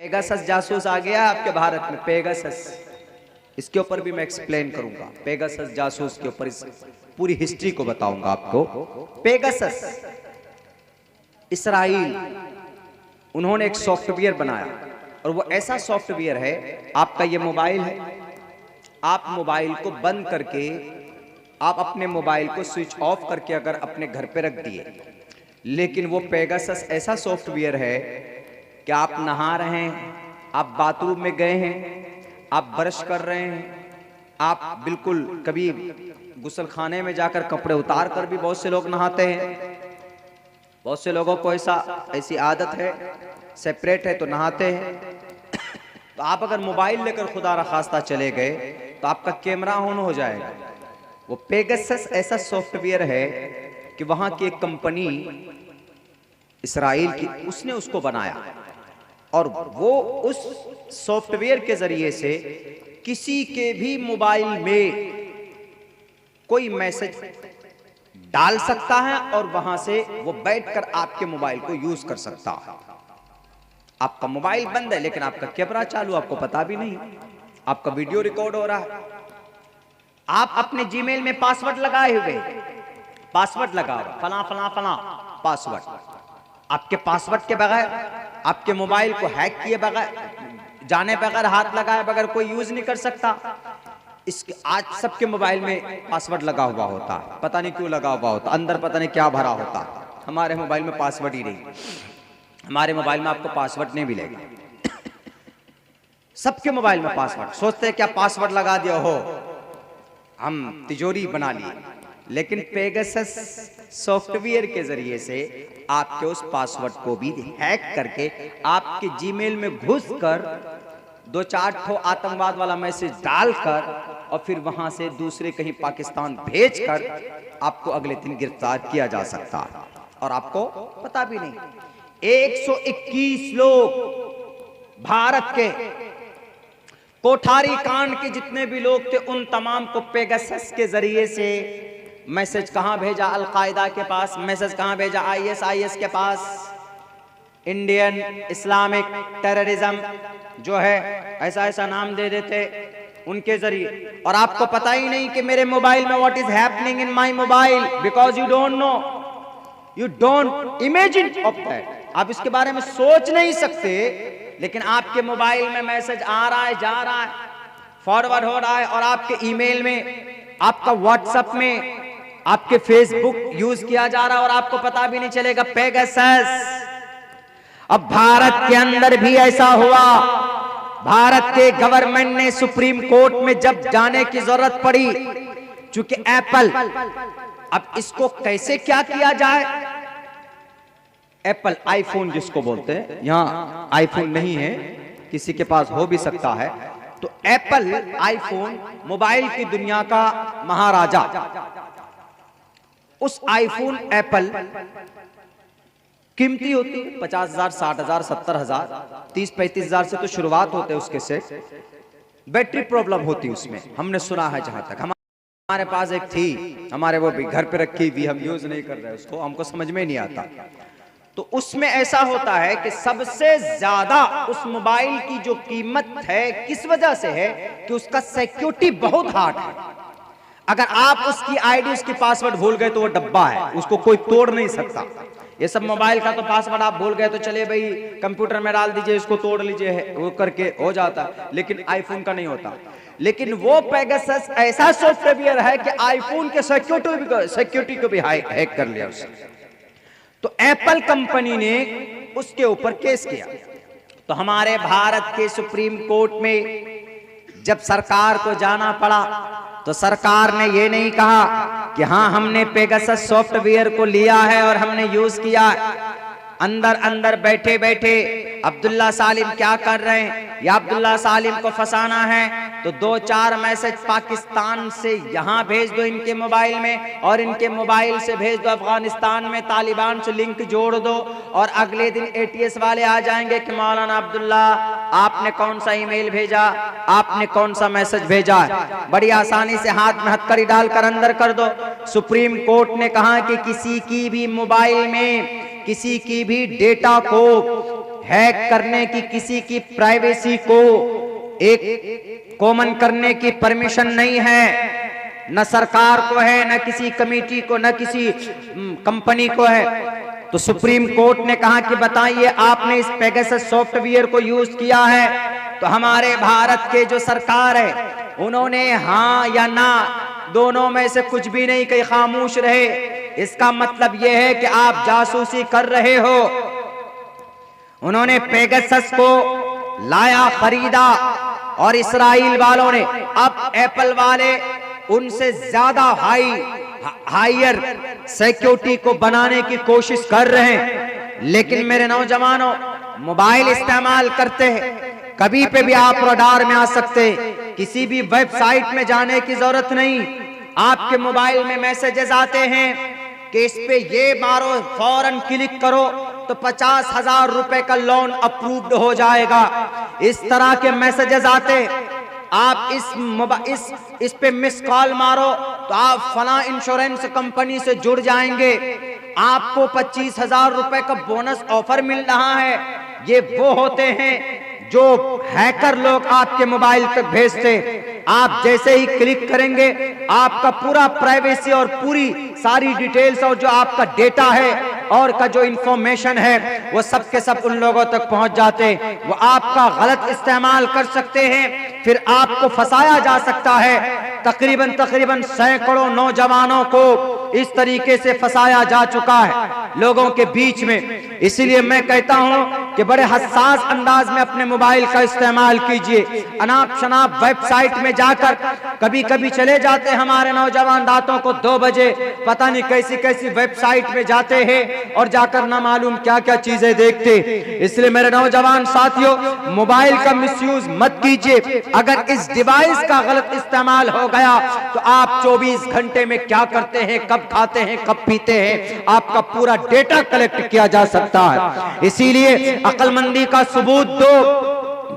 Pegasus जासूस आ गया आपके भारत में। पेगासस, इसके ऊपर भी मैं एक्सप्लेन करूंगा। पेगासस जासूस के ऊपर इस पूरी हिस्ट्री को बताऊंगा आपको। पेगासस इसराइल, उन्होंने एक सॉफ्टवेयर बनाया और वो ऐसा सॉफ्टवेयर है, आपका ये मोबाइल है, आप मोबाइल को बंद करके, आप अपने मोबाइल को स्विच ऑफ करके अगर अपने घर पे रख दिए, लेकिन वो पेगासस ऐसा सॉफ्टवेयर है कि आप नहा रहे हैं, आप बाथरूम में गए हैं, आप ब्रश कर रहे हैं, आप बिल्कुल कभी गुसल खाने में जाकर कपड़े उतार कर भी बहुत से लोग नहाते हैं। बहुत से लोगों को ऐसी आदत है, सेपरेट है तो नहाते हैं। तो आप अगर मोबाइल लेकर खुदा न खास्ता चले गए तो आपका कैमरा ऑन हो जाएगा। वो पेगासस ऐसा सॉफ्टवेयर है कि वहां की एक कंपनी इसराइल की, उसने उसको बनाया और वो उस सॉफ्टवेयर के जरिए से किसी के भी मोबाइल में कोई मैसेज डाल सकता है और वहां से वो बैठकर आपके मोबाइल को यूज कर सकता है। आपका मोबाइल बंद है लेकिन आपका कैमरा चालू, आपको पता भी नहीं, आपका वीडियो रिकॉर्ड हो रहा है। आप अपने जीमेल में पासवर्ड लगाए हुए, पासवर्ड लगा हुआ फला फला फला पासवर्ड, आपके पासवर्ड के बगैर, आपके मोबाइल को हैक किए बगैर, जाने बगैर, हाथ लगाए बगैर कोई यूज नहीं कर सकता। इसके आज सबके मोबाइल में पासवर्ड लगा हुआ होता है, पता नहीं क्यों लगा हुआ होता, अंदर पता नहीं क्या भरा होता। हमारे मोबाइल में पासवर्ड ही नहीं, हमारे मोबाइल में आपको पासवर्ड नहीं मिलेगा। सबके मोबाइल में पासवर्ड, सोचते हैं क्या पासवर्ड लगा दिया हो, हम तिजोरी बना लिए, लेकिन पेगासस सॉफ्टवेयर के जरिए से आपके उस पासवर्ड को भी हैक करके आपके जीमेल में घुसकर 2-4 ठो आतंकवाद वाला मैसेज डालकर और फिर वहां से दूसरे कहीं पाकिस्तान भेजकर आपको अगले दिन गिरफ्तार किया जा सकता है और आपको पता भी नहीं। 121 लोग भारत के कोठारी कांड के जितने भी लोग थे उन तमाम को पेगासस के जरिए से मैसेज कहां भेजा, अल-कायदा के पास मैसेज कहां भेजा, ISIS के पास, इंडियन इस्लामिक टेररिज्म जो है ऐसा ऐसा नाम दे देते उनके जरिए। और आपको पता ही नहीं कि मेरे मोबाइल में what is happening in my mobile, because you don't know, you don't imagine of that. आप इसके बारे में सोच नहीं सकते, लेकिन आपके मोबाइल में मैसेज आ रहा है, जा रहा है, फॉरवर्ड हो रहा है और आपके ईमेल में, आपका व्हाट्सएप में, आपके फेसबुक यूज किया जा रहा है और आपको पता भी नहीं चलेगा। पेगासस अब भारत के अंदर भी ऐसा हुआ। भारत के गवर्नमेंट ने सुप्रीम कोर्ट में जब जाने की जरूरत पड़ी, चूंकि एप्पल, अब इसको कैसे क्या किया जाए, एप्पल आईफोन जिसको बोलते हैं, यहां आईफोन नहीं है, किसी के पास हो भी सकता है, तो एप्पल आईफोन मोबाइल की दुनिया का महाराजा। उस आईफोन एप्पल कीमती होती है, 50,000, 60,000, 70,000, 30-35 हजार से तो शुरुआत होते हैं उसके सेट। बैटरी प्रॉब्लम होती है उसमें, हमने सुना है, जहां तक हमारे पास एक थी, हमारे वो भी घर पे रखी हुई, हम यूज नहीं कर रहे उसको, हमको समझ में नहीं आता। तो उसमें ऐसा होता है कि सबसे ज्यादा उस मोबाइल की जो कीमत है किस वजह से है कि उसका सिक्योरिटी बहुत हार्ड है। अगर आप उसकी आईडी, उसकी पासवर्ड भूल गए तो वो डब्बा है, उसको कोई तोड़ नहीं सकता। ये सब मोबाइल का तो पासवर्ड आप भूल गए तो चले भाई कंप्यूटर में डाल दीजिए, इसको तोड़ लीजिए, वो करके हो जाता, लेकिन आईफोन का नहीं होता। लेकिन वो पेगासस ऐसा सॉफ्टवेयर है कि आईफोन के सिक्योरिटी को भी हैक कर लिया उसने। तो एप्पल कंपनी ने उसके ऊपर केस किया। तो हमारे भारत के सुप्रीम कोर्ट में जब सरकार को जाना पड़ा तो सरकार ने ये नहीं कहा कि हाँ हमने पेगासस सॉफ्टवेयर को लिया है और हमने यूज किया। अंदर अंदर बैठे बैठे अब्दुल्ला सालिम क्या कर रहे हैं, या अब्दुल्ला सालिम को फंसाना है तो 2-4 मैसेज पाकिस्तान से यहाँ भेज दो इनके मोबाइल में, और इनके मोबाइल से भेज दो अफगानिस्तान में, तालिबान से लिंक जोड़ दो, और अगले दिन ATS वाले आ जाएंगे कि मौलाना अब्दुल्ला आपने कौन सा ईमेल भेजा, आपने कौन सा मैसेज भेजा है, बड़ी आसानी से हाथ में हथकड़ी डालकर अंदर कर दो। सुप्रीम कोर्ट ने कहा कि किसी की भी मोबाइल में किसी की भी डेटा को हैक करने की, किसी की प्राइवेसी को एक कॉमन करने की परमिशन नहीं है, न सरकार को है, न किसी कमेटी को, न किसी कंपनी को है। तो सुप्रीम कोर्ट ने कहा कि बताइए, आपने इस पेगासस सॉफ्टवेयर को यूज किया है, तो हमारे भारत के जो सरकार है उन्होंने हाँ या ना दोनों में से कुछ भी नहीं कही, खामोश रहे। इसका मतलब यह है कि आप जासूसी कर रहे हो। उन्होंने पेगासस को लाया, खरीदा, और इस्राइल वालों ने, अब एप्पल वाले उनसे ज्यादा हायर सिक्योरिटी को बनाने की कोशिश कर रहे हैं। लेकिन मेरे नौजवानों, मोबाइल इस्तेमाल करते हैं, कभी पे भी आप रडार में आ सकते हैं, किसी भी वेबसाइट में जाने की जरूरत नहीं। आपके मोबाइल में मैसेजेस आते हैं कि इस पे ये मारो, फौरन क्लिक करो तो 50,000 रुपए का लोन अप्रूव्ड हो जाएगा। इस तरह के मैसेजेस आते। आप इस पे मिस कॉल मारो तो आप फला इंश्योरेंस कंपनी से जुड़ जाएंगे, आपको 25,000 रुपए का बोनस ऑफर मिल रहा है। ये वो होते हैं जो हैकर लोग आपके मोबाइल तक भेजते। आप जैसे ही क्लिक करेंगे, आपका पूरा प्राइवेसी और पूरी सारी डिटेल्स और जो आपका डेटा है और का जो इंफॉर्मेशन है वो सब के सब उन लोगों तक पहुंच जाते। वो आपका गलत इस्तेमाल कर सकते हैं, फिर आपको फंसाया जा सकता है। तकरीबन सैकड़ों नौजवानों को इस तरीके से फंसाया जा चुका है लोगों के बीच में। इसीलिए मैं कहता हूं कि बड़े हसास अंदाज में अपने मोबाइल का इस्तेमाल कीजिए। अनाप शनाप वेबसाइट में जाकर कभी कभी चले जाते हमारे नौजवान रातों को 2 बजे, पता नहीं कैसी कैसी वेबसाइट में जाते हैं और जाकर ना मालूम क्या क्या चीजें देखते। इसलिए मेरे नौजवान साथियों, मोबाइल का मिसयूज मत कीजिए। अगर इस डिवाइस का गलत इस्तेमाल हो गया तो आप 24 घंटे में क्या करते हैं, कब खाते हैं, कब पीते हैं, आपका पूरा डेटा कलेक्ट किया जा सकता है। इसीलिए अक्लमंदी का सबूत दो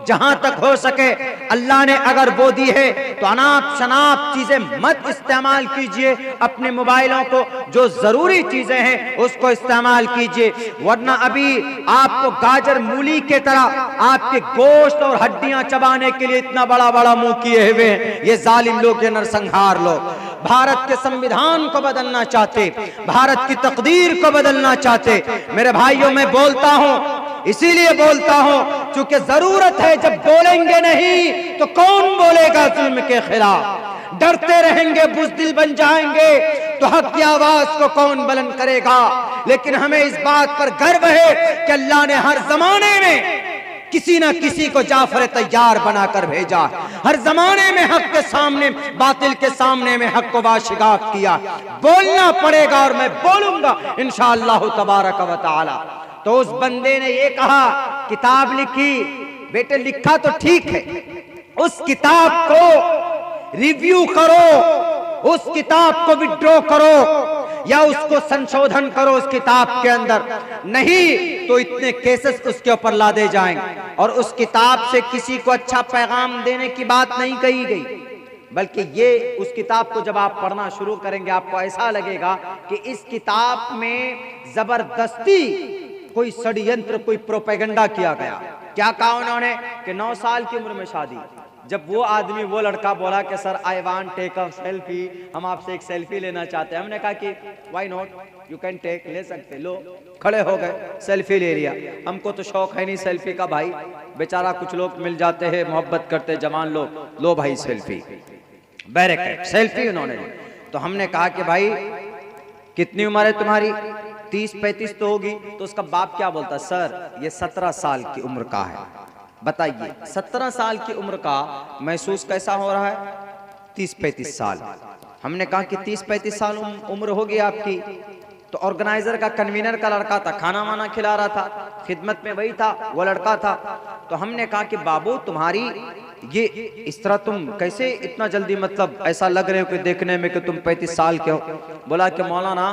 जहां तक हो सके। अल्लाह ने अगर वो दी है तो अनाप शनाप चीजें मत इस्तेमाल कीजिए। अपने मोबाइलों को जो जरूरी चीजें हैं उसको इस्तेमाल कीजिए, वरना अभी आपको गाजर मूली के तरह आपके गोश्त और हड्डियां चबाने के लिए इतना बड़ा बड़ा मुंह किए हुए हैं ये जालिम लोग, ये नरसंहार लोग। भारत के संविधान को बदलना चाहते, भारत की तकदीर को बदलना चाहते। मेरे भाइयों, मैं बोलता हूं, इसीलिए बोलता हूं क्योंकि जरूरत है। जब बोलेंगे नहीं तो कौन बोलेगा जुल्म के खिलाफ? डरते रहेंगे, बुज़दिल बन जाएंगे तो हक की आवाज को कौन बुलंद करेगा? लेकिन हमें इस बात पर गर्व है कि अल्लाह ने हर जमाने में किसी ना किसी को जाफर तैयार बनाकर भेजा। हर जमाने में हक के सामने, बातिल के सामने में हक को वाशिगाफ किया। बोलना पड़ेगा और मैं बोलूंगा इंशाअल्लाह तबारक व तआला। तो उस बंदे ने ये कहा, किताब लिखी, बेटे लिखा तो ठीक है, उस किताब को रिव्यू करो, उस किताब को विड्रॉ करो या उसको संशोधन करो उस किताब के अंदर, नहीं तो इतने केसेस उसके ऊपर लादे जाएंगे। और उस किताब से किसी को अच्छा पैगाम देने की बात नहीं कही गई, बल्कि ये उस किताब को जब आप पढ़ना शुरू करेंगे आपको ऐसा लगेगा कि इस किताब में जबरदस्ती कोई षड्यंत्र, कोई प्रोपेगेंडा किया गया। क्या कहा उन्होंने कि 9 साल की उम्र में शादी। जब वो आदमी, वो लड़का बोला कि sir I want take a selfie, हम आपसे एक सेल्फी लेना चाहते हैं। हमने कहा कि why not, you can take, ले सकते। लो, खड़े हो गए, सेल्फी ले लिया। हमको तो शौक है नहीं सेल्फी का भाई, बेचारा कुछ लोग मिल जाते हैं, मोहब्बत करते जवान लोग, लो भाई सेल्फी, बैरेकेट सेल्फी उन्होंने। तो हमने कहा कि भाई कितनी उम्र है तुम्हारी? 30-35 तो होगी। तो उसका बाप क्या बोलता, सर ये 17 साल की उम्र का है। बताइए 17 साल की उम्र का महसूस कैसा हो रहा है? 30-35 साल। हमने कहा कि 30-35 साल उम्र होगी आपकी। तो ऑर्गेनाइजर का, कन्वीनर का लड़का था, खाना वाना खिला रहा था, खिदमत में वही था, वो लड़का था। तो हमने कहा कि बाबू तुम्हारी ये इस तरह तुम कैसे इतना जल्दी, मतलब ऐसा लग रहे हो कि देखने में कि तुम 35 साल के हो। बोला कि मौलाना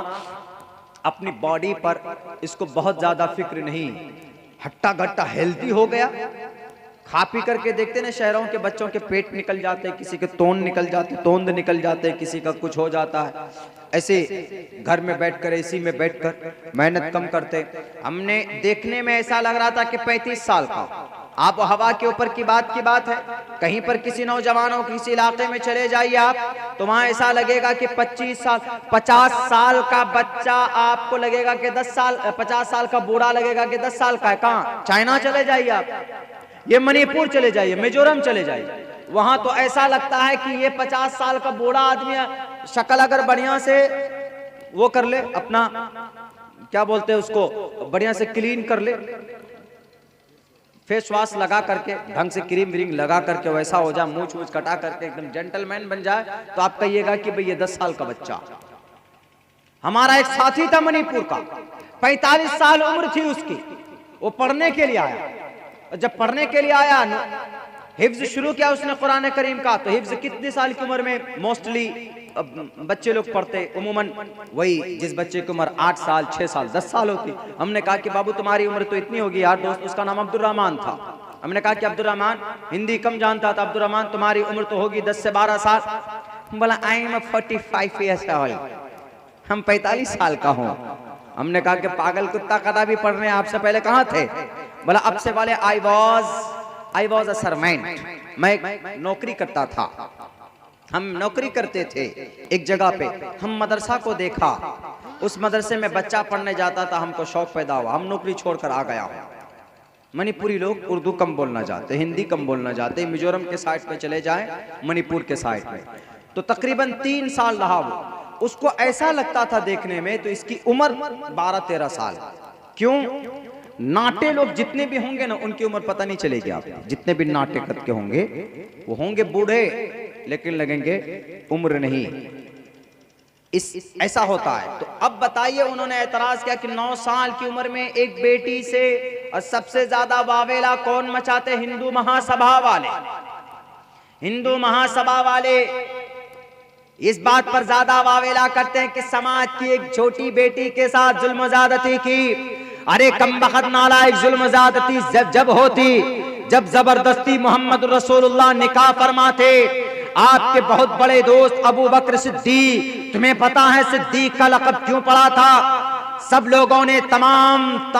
अपनी बॉडी पर इसको बहुत ज्यादा फिक्र नहीं, हट्टा गट्टा हेल्दी हो गया, खा पी करके देखते ना शहरों के बच्चों के पेट निकल जाते हैं, किसी के तोंद निकल जाते, किसी का कुछ हो जाता है। ऐसे घर में बैठकर एसी में बैठकर मेहनत कम करते। हमने देखने में ऐसा लग रहा था कि 35 साल का, आप हवा के ऊपर की बात है। कहीं पर किसी नौजवानों किसी इलाके में चले जाइए आप, तो वहां ऐसा लगेगा कि 25 साल 50 साल का बच्चा आपको लगेगा कि 10 साल 50 साल का बूढ़ा लगेगा कि 10 साल का है। कहाँ? चाइना चले जाइए आप, ये मणिपुर चले जाइए, मिजोरम चले जाइए, वहां तो ऐसा लगता है कि ये 50 साल का बूढ़ा आदमी है। शक्ल अगर बढ़िया से वो कर ले, अपना क्या बोलते हैं उसको, बढ़िया से क्लीन कर ले, फेस वॉश लगा करके ढंग से क्रीम व्रीम लगा करके वैसा हो जाए, मूछ वूछ कटा करके एकदम जेंटलमैन बन जाए, तो आप कहिएगा कि भाई ये 10 साल का बच्चा। हमारा एक साथी था मणिपुर का, 45 साल उम्र थी उसकी, वो पढ़ने के लिए आया। जब पढ़ने के लिए आया, हिफ्ज शुरू किया उसने कुरान करीम का। तो हिफ्ज कितने साल की उम्र में मोस्टली बच्चे लोग पढ़ते? उम्मन वही जिस बच्चे की उम्र 8 साल 6 साल 10 साल होती। हमने कहा कि बाबू तुम्हारी उम्र तो इतनी होगी यार। दोस्त उसका नाम अब्दुर्रहमान था। हमने कहा कि अब्दुर्रहमान, हिंदी कम जानता था, अब्दुर्रहमान तुम्हारी उम्र तो होगी 10 से 12 साल। बोला आई एम 45 ईयर्स ओल्ड, हम 45 साल का हूँ। हमने कहा कि पागल कुत्ता, कदा भी पढ़ रहे हैं, आपसे पहले कहाँ थे? बोला अब से वाले आई वॉज अ सर्वेंट, मैं नौकरी करता था, हम नौकरी करते थे एक जगह पे। हम मदरसा को देखा, उस मदरसे में बच्चा पढ़ने जाता था, हमको शौक पैदा हुआ, हम नौकरी छोड़कर आ गया। मणिपुरी लोग उर्दू कम बोलना चाहते, हिंदी कम बोलना चाहते। मिजोरम के साइड पे चले जाएं, मणिपुर के साइड में, तो तकरीबन 3 साल रहा वो। उसको ऐसा लगता था देखने में तो इसकी उम्र 12-13 साल। क्यों? नाटे लोग जितने भी होंगे ना, उनकी उम्र पता नहीं चलेगी। आप जितने भी नाटे करके होंगे, वो होंगे बूढ़े, लेकिन लगेंगे उम्र नहीं। ऐसा होता है। तो अब बताइए, उन्होंने एतराज किया कि 9 साल की उम्र में एक बेटी से, और सबसे ज्यादा वावेला कौन मचाते? हिंदू महासभा वाले। हिंदू महासभा वाले इस बात पर ज्यादा वावेला करते हैं कि समाज की एक छोटी बेटी के साथ जुल्म ज्यादती की। अरे कमबख्त नालायक, जुल्म ज्यादती जब होती, जब जबरदस्ती मोहम्मद रसूलुल्लाह निकाह फरमाते। आपके बहुत बड़े दोस्त अबू बकर सिद्दीक, तुम्हें पता है सिद्दीक का लक़ब क्यों पड़ा था? सब लोगों ने तमाम